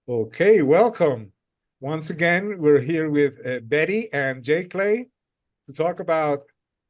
Okay, welcome. Once again, we're here with Betty and JClay to talk about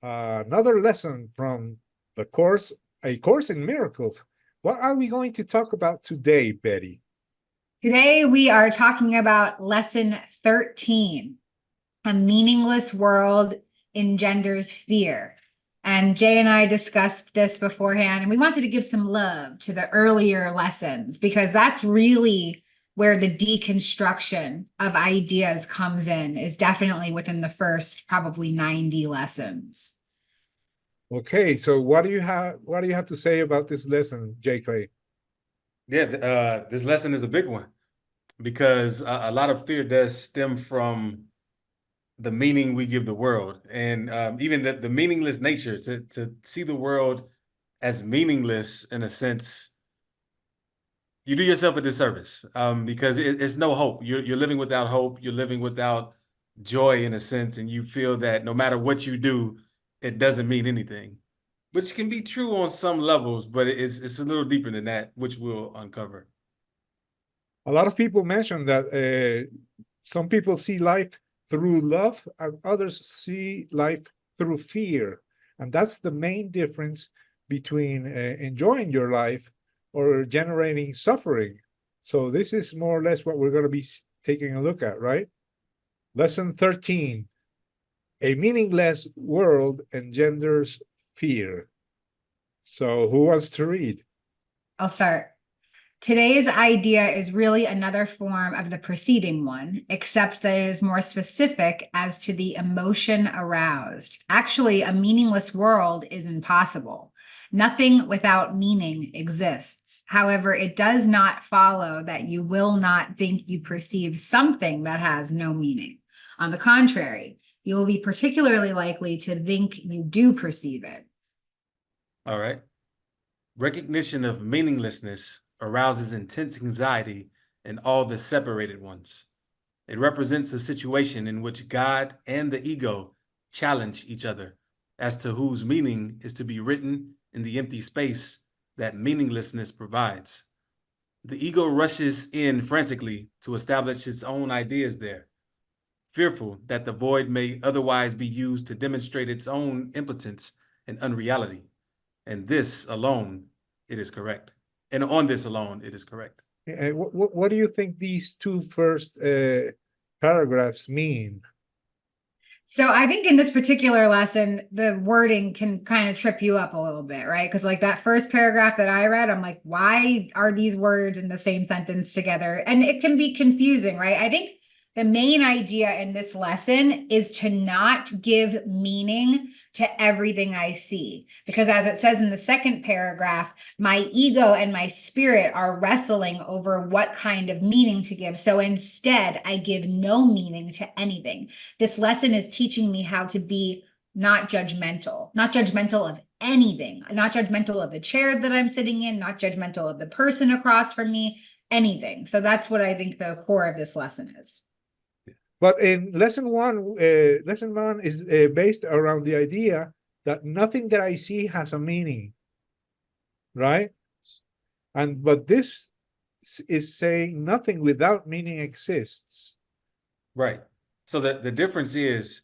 another lesson from the course, A Course in Miracles. What are we going to talk about today, Betty? Today, we are talking about lesson 13. A meaningless world engenders fear. And Jay and I discussed this beforehand, and we wanted to give some love to the earlier lessons because that's really where the deconstruction of ideas comes in, is definitely within the first probably 90 lessons. Okay, so what do you have to say about this lesson, JClay? Yeah, this lesson is a big one because a lot of fear does stem from the meaning we give the world, and even the meaningless nature. To see the world as meaningless, in a sense, you do yourself a disservice, because it's no hope. You're living without hope. You're living without joy, in a sense, and you feel that no matter what you do, it doesn't mean anything, which can be true on some levels, but it's a little deeper than that, which we'll uncover. A lot of people mention that some people see life through love and others see life through fear. And that's the main difference between enjoying your life or generating suffering. So, this is more or less what we're going to be taking a look at, right? Lesson 13. A meaningless world engenders fear. So, who wants to read? I'll start. Today's idea is really another form of the preceding one, except that it is more specific as to the emotion aroused. Actually, a meaningless world is impossible. Nothing without meaning exists. However, it does not follow that you will not think you perceive something that has no meaning. On the contrary, you will be particularly likely to think you do perceive it. All right. Recognition of meaninglessness arouses intense anxiety in all the separated ones. It represents a situation in which God and the ego challenge each other as to whose meaning is to be written in the empty space that meaninglessness provides. The ego rushes in frantically to establish its own ideas there, fearful that the void may otherwise be used to demonstrate its own impotence and unreality. And this alone, it is correct. And on this alone, it is correct. What do you think these two first paragraphs mean? So I think in this particular lesson, the wording can kind of trip you up a little bit, right? Because like that first paragraph that I read, I'm like, why are these words in the same sentence together? And it can be confusing, right? I think the main idea in this lesson is to not give meaning to everything I see. Because as it says in the second paragraph, my ego and my spirit are wrestling over what kind of meaning to give. So instead, I give no meaning to anything. This lesson is teaching me how to be not judgmental of anything, not judgmental of the chair that I'm sitting in, not judgmental of the person across from me, anything. So that's what I think the core of this lesson is. But in lesson one is based around the idea that nothing that I see has a meaning, right? And but this is saying nothing without meaning exists. Right. So the difference is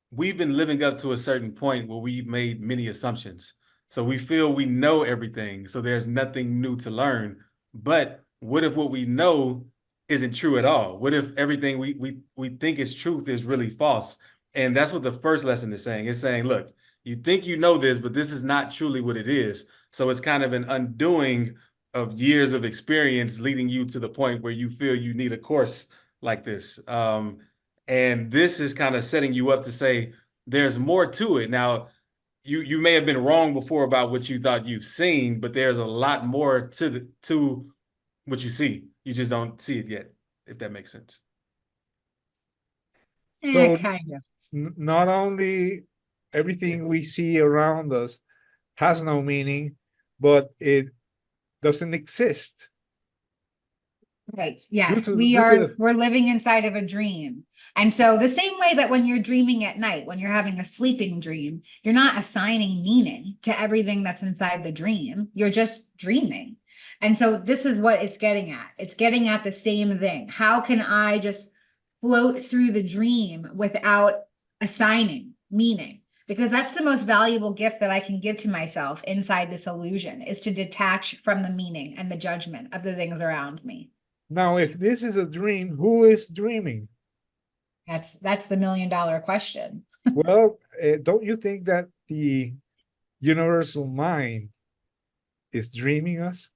we've been living up to a certain point where we've made many assumptions. So we feel we know everything. So there's nothing new to learn. But what if what we know isn't true at all? What if everything we think is truth is really false? And that's what the first lesson is saying. It's saying, look, you think you know this, but this is not truly what it is. So it's kind of an undoing of years of experience leading you to the point where you feel you need a course like this. And this is kind of setting you up to say there's more to it. Now, you may have been wrong before about what you thought you've seen, but there's a lot more to what you see. You just don't see it yet, if that makes sense. So Kind of. not only everything we see around us has no meaning, but it doesn't exist Right. due Yes, to due to the we're living inside of a dream. And so the same way that when you're dreaming at night, when you're having a sleeping dream, you're not assigning meaning to everything that's inside the dream. You're just dreaming. And so this is what it's getting at. It's getting at the same thing. How can I just float through the dream without assigning meaning? Because that's the most valuable gift that I can give to myself inside this illusion, is to detach from the meaning and the judgment of the things around me. Now, if this is a dream, who is dreaming? That's the $1 million question. Well, don't you think that the universal mind is dreaming us?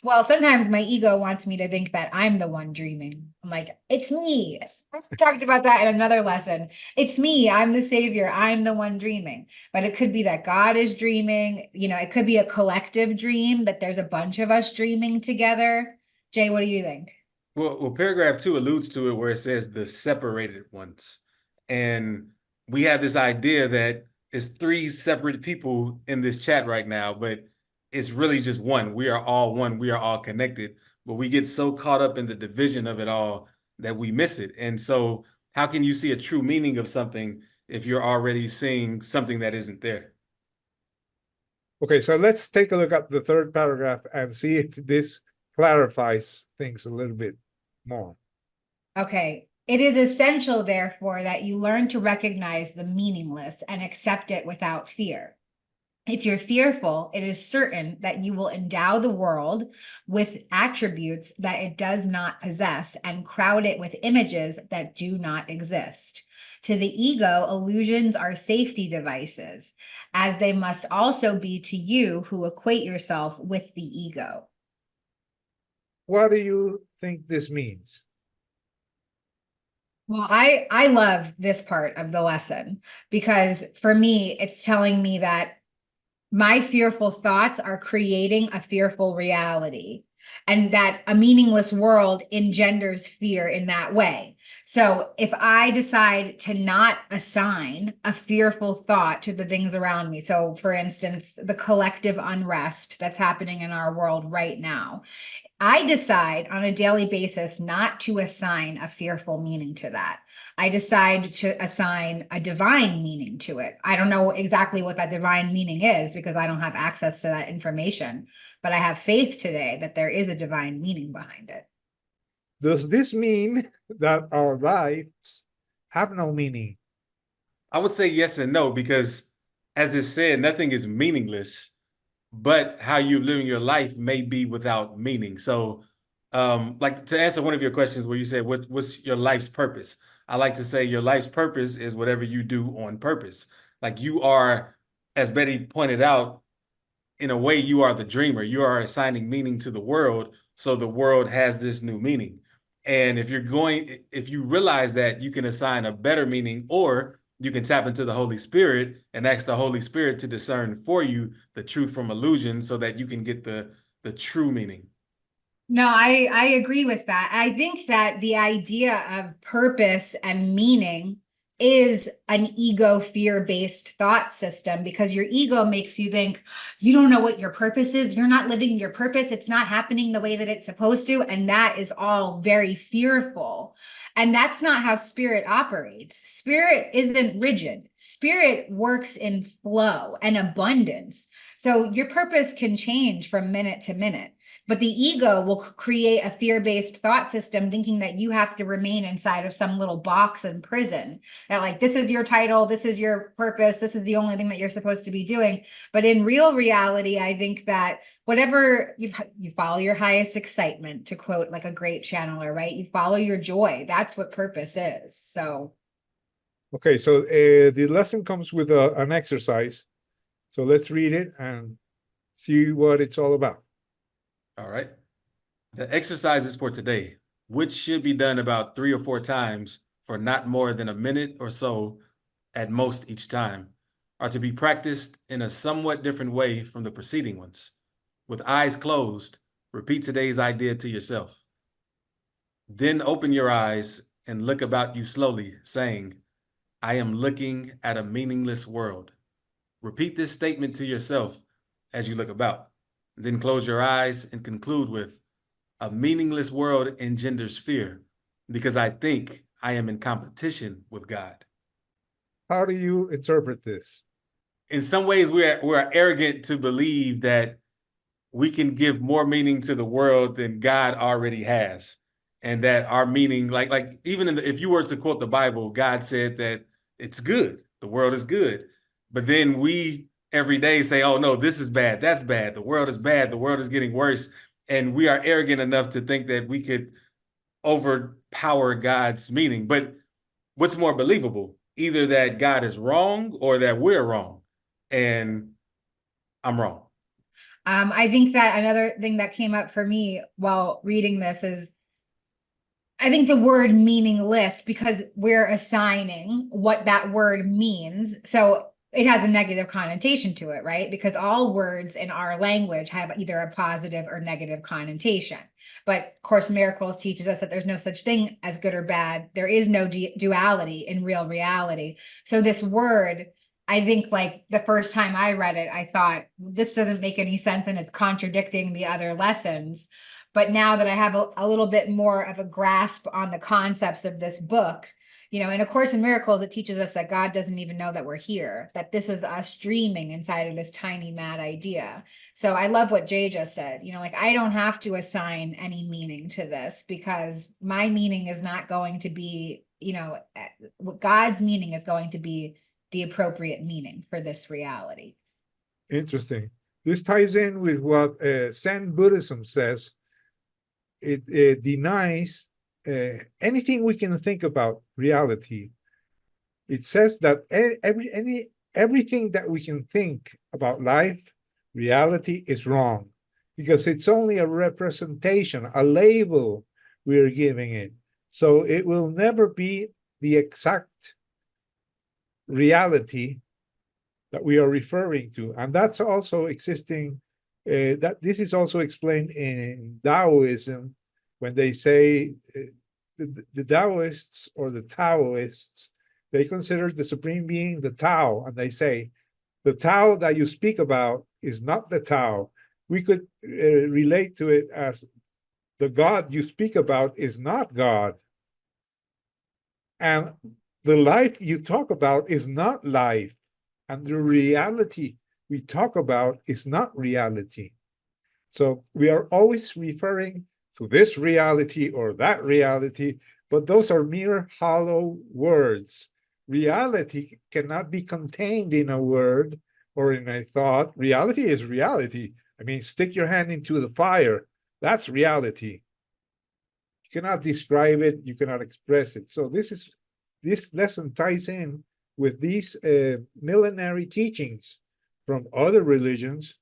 Well, sometimes my ego wants me to think that I'm the one dreaming. I'm like, it's me. I talked about that in another lesson. It's me. I'm the savior. I'm the one dreaming. But it could be that God is dreaming. You know, it could be a collective dream, that there's a bunch of us dreaming together. Jay, what do you think? Well, paragraph 2 alludes to it where it says the separated ones. And we have this idea that it's 3 separate people in this chat right now, but it's really just one. We are all one. We are all connected. But we get so caught up in the division of it all that we miss it. And so how can you see a true meaning of something if you're already seeing something that isn't there? Okay, so let's take a look at the 3rd paragraph and see if this clarifies things a little bit more. Okay. It is essential, therefore, that you learn to recognize the meaningless and accept it without fear. If you're fearful, it is certain that you will endow the world with attributes that it does not possess and crowd it with images that do not exist. To the ego, illusions are safety devices, as they must also be to you who equate yourself with the ego. What do you think this means? Well, I love this part of the lesson, because for me, it's telling me that my fearful thoughts are creating a fearful reality, and that a meaningless world engenders fear in that way. So if I decide to not assign a fearful thought to the things around me, so for instance, the collective unrest that's happening in our world right now, I decide on a daily basis not to assign a fearful meaning to that. I decide to assign a divine meaning to it. I don't know exactly what that divine meaning is because I don't have access to that information, but I have faith today that there is a divine meaning behind it. Does this mean that our lives have no meaning? I would say yes and no, because as it said, nothing is meaningless, but how you're living your life may be without meaning. So, like to answer one of your questions where you said, what's your life's purpose? I like to say your life's purpose is whatever you do on purpose. Like you are, as Betty pointed out, in a way, you are the dreamer. You are assigning meaning to the world, so the world has this new meaning. And if you realize that, you can assign a better meaning, or you can tap into the Holy Spirit and ask the Holy Spirit to discern for you the truth from illusion so that you can get the true meaning. No, I agree with that. I think that the idea of purpose and meaning is an ego fear-based thought system, because your ego makes you think you don't know what your purpose is. You're not living your purpose. It's not happening the way that it's supposed to. And that is all very fearful. And that's not how spirit operates. Spirit isn't rigid. Spirit works in flow and abundance. So your purpose can change from minute to minute. But the ego will create a fear-based thought system, thinking that you have to remain inside of some little box in prison. That like, this is your title, this is your purpose, this is the only thing that you're supposed to be doing. But in real reality, I think that whatever you follow your highest excitement, to quote like a great channeler, right? You follow your joy. That's what purpose is. So. Okay, so the lesson comes with an exercise. So let's read it and see what it's all about. All right. The exercises for today, which should be done about 3 or 4 times for not more than a minute or so at most each time, are to be practiced in a somewhat different way from the preceding ones. With eyes closed, repeat today's idea to yourself. Then open your eyes and look about you slowly, saying, I am looking at a meaningless world. Repeat this statement to yourself as you look about. Then close your eyes and conclude with, a meaningless world engenders fear because I think I am in competition with God. How do you interpret this? In some ways, we're arrogant to believe that we can give more meaning to the world than God already has. And that our meaning, like even if you were to quote the Bible, God said that it's good, the world is good. But then we every day say, oh no, this is bad, that's bad, the world is bad, the world is getting worse. And we are arrogant enough to think that we could overpower God's meaning. But what's more believable? Either that God is wrong or that we're wrong. And I'm wrong. I think that another thing that came up for me while reading this is, I think the word meaningless, because we're assigning what that word means. So it has a negative connotation to it, right? Because all words in our language have either a positive or negative connotation. But Course in Miracles teaches us that there's no such thing as good or bad. There is no duality in real reality. So this word, I think, like the first time I read it, I thought, this doesn't make any sense and it's contradicting the other lessons. But now that I have a little bit more of a grasp on the concepts of this book, you know, in A Course in Miracles, it teaches us that God doesn't even know that we're here, that this is us dreaming inside of this tiny mad idea. So I love what Jay just said, you know, like, I don't have to assign any meaning to this because my meaning is not going to be, you know, God's meaning is going to be the appropriate meaning for this reality. Interesting. This ties in with what Zen Buddhism says. It denies anything we can think about reality. It says that everything that we can think about life, reality, is wrong because it's only a representation, a label we're giving it. So it will never be the exact reality that we are referring to. And that's also existing, that this is also explained in Taoism when they say the Taoists or the Taoists, they consider the Supreme Being the Tao, and they say, the Tao that you speak about is not the Tao. We could relate to it as the God you speak about is not God. And the life you talk about is not life. And the reality we talk about is not reality. So we are always referring to this reality or that reality, but those are mere hollow words. Reality cannot be contained in a word or in a thought. Reality is reality. I mean, stick your hand into the fire. That's reality. You cannot describe it. You cannot express it. So this lesson ties in with these millenary teachings from other religions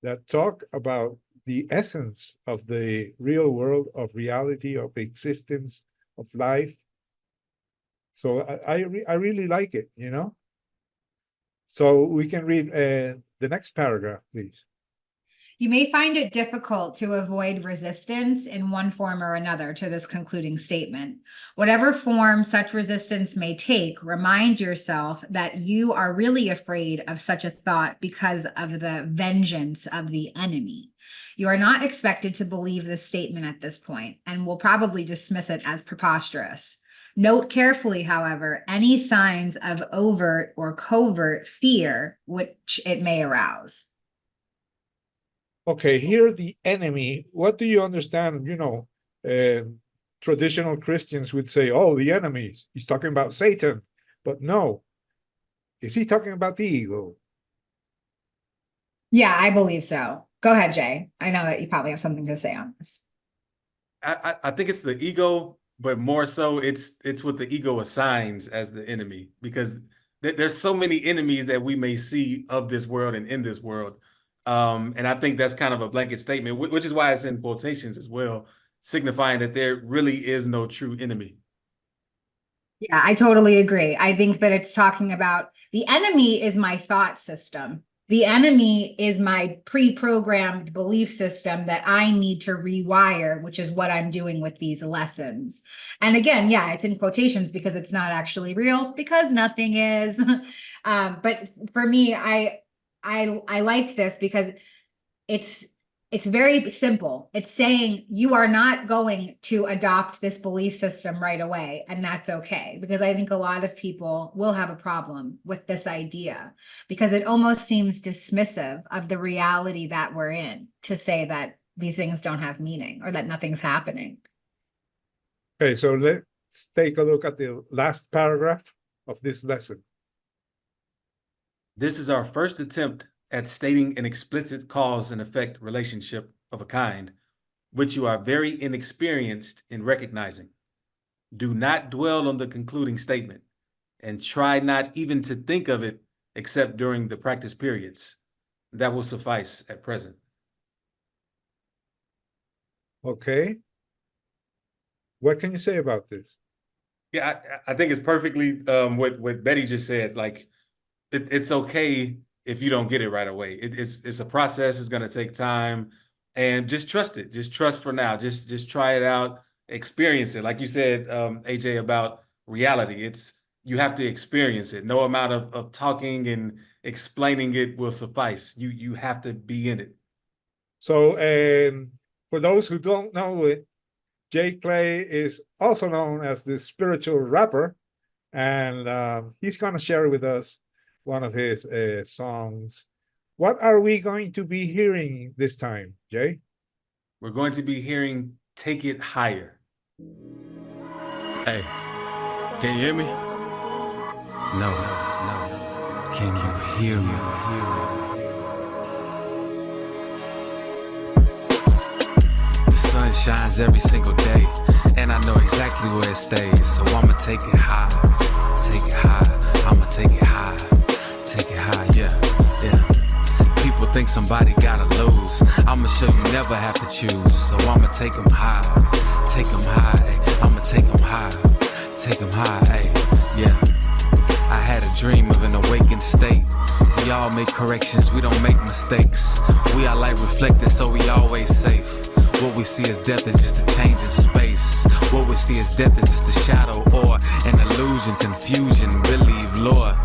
that talk about the essence of the real world, of reality, of existence, of life. So I really like it, you know? So we can read the next paragraph, please. You may find it difficult to avoid resistance in one form or another to this concluding statement. Whatever form such resistance may take, remind yourself that you are really afraid of such a thought because of the vengeance of the enemy. You are not expected to believe this statement at this point and will probably dismiss it as preposterous. Note carefully, however, any signs of overt or covert fear which it may arouse. Okay, here the enemy. What do you understand? You know, traditional Christians would say, oh, the enemy, he's talking about Satan. But no, is he talking about the ego? Yeah, I believe so. Go ahead, Jay. I know that you probably have something to say on this. I think it's the ego, but more so it's what the ego assigns as the enemy, because there's so many enemies that we may see of this world and in this world. And I think that's kind of a blanket statement, which is why it's in quotations as well, signifying that there really is no true enemy. Yeah, I totally agree. I think that it's talking about the enemy is my thought system. The enemy is my pre-programmed belief system that I need to rewire, which is what I'm doing with these lessons. And again, yeah, it's in quotations because it's not actually real, because nothing is. But for me, I like this because it's it's very simple. It's saying you are not going to adopt this belief system right away, and that's okay. Because I think a lot of people will have a problem with this idea, because it almost seems dismissive of the reality that we're in to say that these things don't have meaning or that nothing's happening. Okay, so let's take a look at the last paragraph of this lesson. This is our first attempt at stating an explicit cause and effect relationship of a kind, which you are very inexperienced in recognizing. Do not dwell on the concluding statement, and try not even to think of it except during the practice periods. That will suffice at present. Okay. What can you say about this? Yeah, I think it's perfectly what Betty just said. Like, it's okay if you don't get it right away. It's a process. It's going to take time, and just trust it. Just trust for now. Just try it out, experience it. Like you said, AJ, about reality. You have to experience it. No amount of talking and explaining it will suffice. You have to be in it. So, for those who don't know it, JClay is also known as the spiritual rapper, and he's going to share with us one of his songs. What are we going to be hearing this time, Jay? We're going to be hearing Take It Higher. Hey, can you hear me? No. Can you hear me? The sun shines every single day, and I know exactly where it stays. So I'ma take it high, I'ma take it high, yeah. People think somebody gotta lose. I'ma show you never have to choose. So I'ma take them high, ay. I'ma take them high, ay. Yeah. I had a dream of an awakened state. We all make corrections, we don't make mistakes. We are like reflectors, so we always safe. What we see as death is just a change in space. What we see as death is just a shadow or an illusion, confusion, believe lore.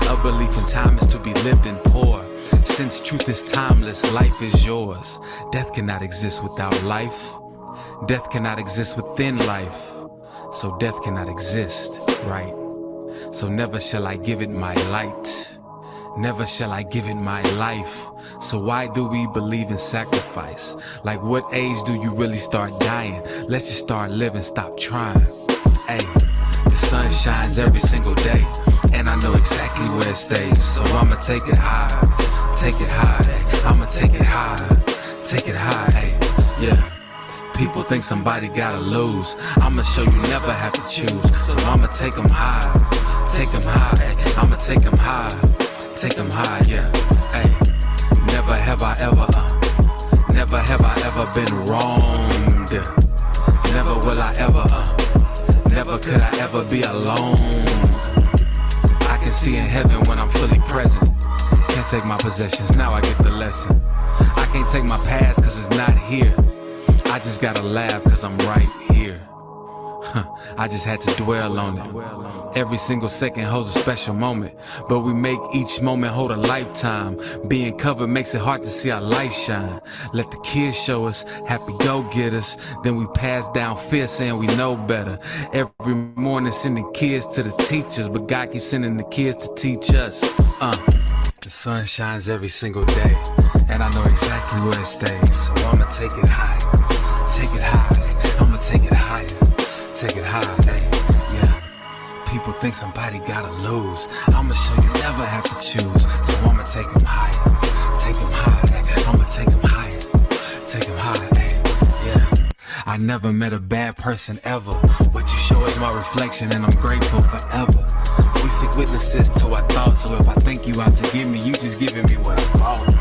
A belief in time is to be lived and poor. Since truth is timeless, life is yours. Death cannot exist without life. Death cannot exist within life. So death cannot exist, right? So never shall I give it my light. Never shall I give it my life. So why do we believe in sacrifice? Like, what age do you really start dying? Let's just start living, stop trying. Hey, the sun shines every single day, and I know exactly where it stays. So I'ma take it high, ay. I'ma take it high, ay. Yeah. People think somebody gotta lose. I'ma show you never have to choose. So I'ma take them high, ay. I'ma take them high, yeah. Ay. Never have I ever been wronged. Never will I ever, never could I ever be alone. I can see in heaven when I'm fully present. Can't take my possessions, now I get the lesson. I can't take my past cause it's not here. I just gotta laugh cause I'm right here. I just had to dwell on it. Every single second holds a special moment, but we make each moment hold a lifetime. Being covered makes it hard to see our light shine. Let the kids show us happy go-getters, then we pass down fear saying we know better. Every morning sending kids to the teachers, but God keeps sending the kids to teach us. The sun shines every single day, and I know exactly where it stays. So I'ma take it high, I'ma take it higher. Take it high, ay, yeah. People think somebody gotta lose. I'ma show you never have to choose. So I'ma take them higher, ay. I'ma take them higher, ay, yeah. I never met a bad person ever. What you show is my reflection, and I'm grateful forever. We seek witnesses to our thoughts, so if I think you out to give me, you just giving me what I bought.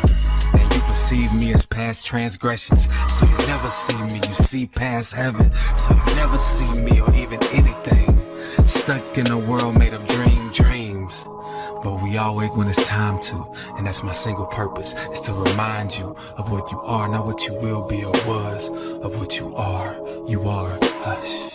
And you perceive me as past transgressions, so you never see me, you see past heaven. So you never see me or even anything. Stuck in a world made of dreams. But we all wake when it's time to, and that's my single purpose, is to remind you of what you are, not what you will be or was. Of what you are, hush.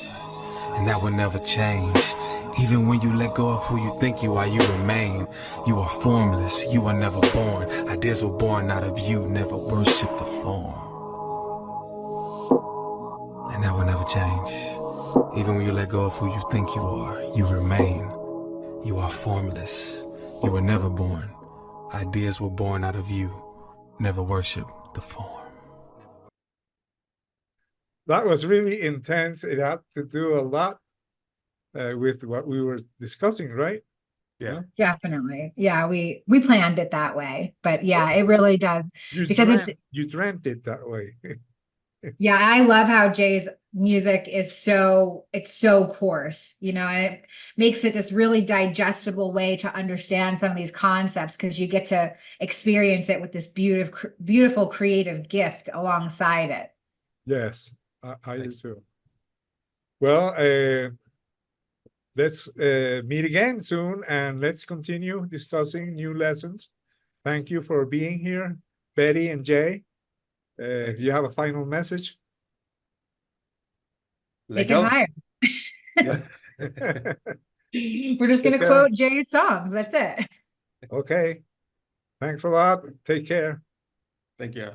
And that will never change. Even when you let go of who you think you are, you remain. You are formless, you are never born. Ideas were born out of you, never worship the form. change. Even when you let go of who you think you are, you remain. You are formless. You were never born. Ideas were born out of you. Never worship the form. That was really intense. It had to do a lot with what we were discussing, right? Yeah. Definitely. Yeah, we planned it that way. But yeah, it really does. Because You dreamt it that way. yeah, I love how Jay's music is it's so coarse, you know, and it makes it this really digestible way to understand some of these concepts because you get to experience it with this beautiful creative gift alongside it. Yes, I do too. Well, let's meet again soon and let's continue discussing new lessons. Thank you for being here, Betty and Jay. Do you have a final message? Let Make it go. higher. Yeah. We're just going to Take care. quote Jay's songs. That's it. Okay. Thanks a lot. Take care. Thank you.